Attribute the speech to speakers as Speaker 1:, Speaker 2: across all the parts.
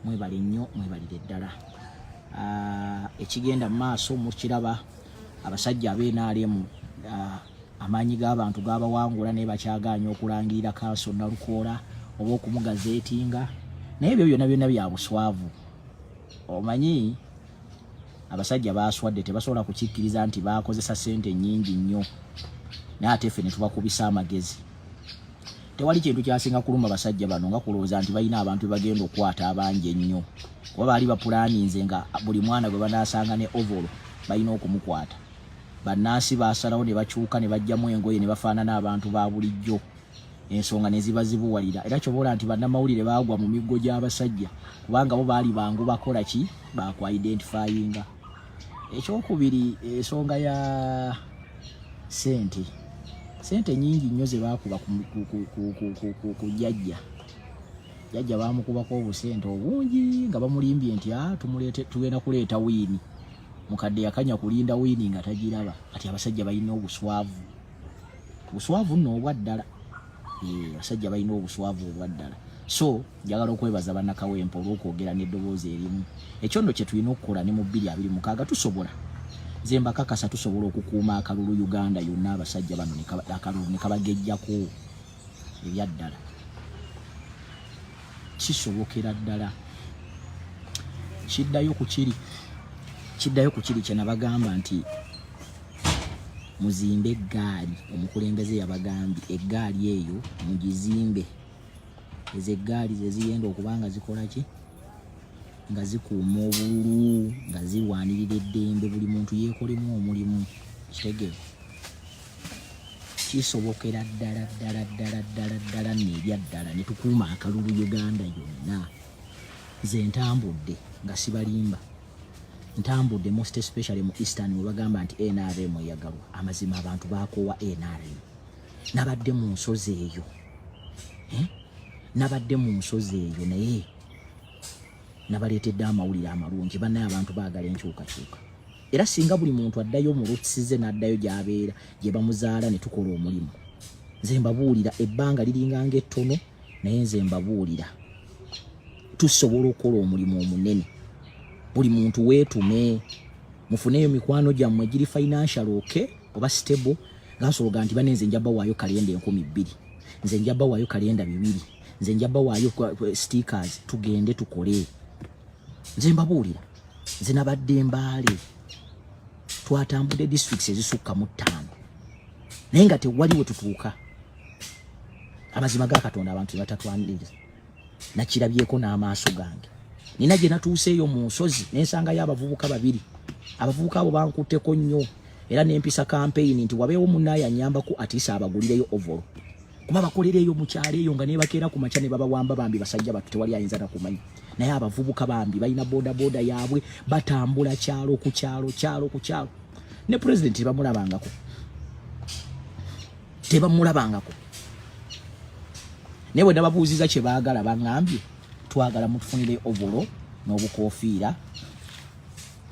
Speaker 1: mwebale nnyo mwebalire ddala. Ekigenda maaso mukiraba abasajja ab'NRM amaanyi g'abantu g'abawangula naye bakyagaanya okulangirira Kaaso Nalukoola oba okumugazeetinga, naye ebyo byonna bya buswavu. Omanyi abasajja baaswadde tebasobola kukikkiriza nti baakozesa ssente nnyingi nnyo, naye ate ffe ne tubakubisa amagezi. Tewali kintu kyasinga kuluma basajja bano nga kulowooza nti balina abantu be bagenda okukwata abangi ennyo, kuba baali bapulaaninze nga buli mwana gwe banaasanga ne ovolo balina okumukwata. Bannaasi baasalawo ne bakyuka ne bajjamu engoye ne bafaanana abantu ba bulijjo, ensonga ne ziba zibuwalira. Era kyobola nti bannamawulire baagwa mu miggo gy'abasajja kubanga bo baali bangu bakola ki, bakwa-identifyinga. Ekyokubiri, ensonga ya ssente. Ssente nnyingi nnyo ze baakuba ku jjajja. Jjajja baamukubako obusente obungi nga bamulimbye nti tugenda kuleeta wiini. Mukadde yakanya kulinda wiini nga tagiraba. Kati abasajja balina obuswavu. Obuswavu nno obwa ddala. Abasajja balina obuswavu obwa ddala. So njagala okwebaza bannakawempe olw'okwogera n'eddoboozi erimu. Ekyo nno kye tulina okukola ne mu 2026 tusobola. Nze mbakakasa tusobola okukuuma akalulu Uganda yonna, abasajja bano akalulu ne kabagejjako ebya ddala. Kisobokera ddala. Kiddayo ku kiri kye nabagamba nti muzimbe eggaali. Omukulembeze yabagambye eggaali eyo mugizimbe. Ezo eggaali ze zigenda okuba nga zikola ki? Nga zikuuma obululu, nga zirwanirira eddembe, buli muntu yeekolemu omulimu. Kitegeera kisobokera ddala n'ebya ddala ne tukuuma akalulu Uganda yonna. Nze ntambudde nga sibalimba, ntambudde most especially mu Eastern we bagamba nti NRM eyagalwa. Amazima abantu bakoowa NRM. Nabadde mu nsozi eyo, naye nabaleetedde amawulire amalungi. Bannaye abantu baagala enkyukakyuka. Era singa buli muntu addayo mu lusize n'addayo gy'abeera gye bamuzaala ne tukola omulimu, nze mbabuulira ebbanga liringa ng'ettono, naye nze mbabuulira tusobola okukola omulimu omunene. Buli muntu weetume, mufuneyo mikwano gyammwe giri financial okay oba stable, ngansologa nti bane nze njaba waayo kalenda 2,000, nze njaba waayo kalenda 200, nze njaba waayo stickers, tugende tukole. Nze mbabuulira, nze nabadde Mbaale, twatambudde districts ezisukka mu 5, naye nga tewali we tutuuka. Amazima ga Katonda abantu batatwaniriza. Nakirabyeko n'amaaso gange. Nina gye natuuseeyo mu nsozi n'ensangayo abavubuka 2. Abavubuka abo bankutteko nnyo, era n'empisa campaign nti wabeewo munnaye anyambako atiisa abagulireyo ovolo. Kuba bakolereyo mu kyalo eyo nga nebakeera ku makya ne babawamba bambi basajja batu tewali ayinza nakumanya. Naye abavubuka bambi balina boda yaabwe batambula kyalo ku kyalo. Ne president tebamulabangako. Newe nababuuziza kye baagala bangambye twagala mutufunire ovolo n'obukoofiira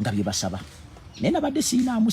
Speaker 1: nga bye basaba. Naye nabadde siinaamu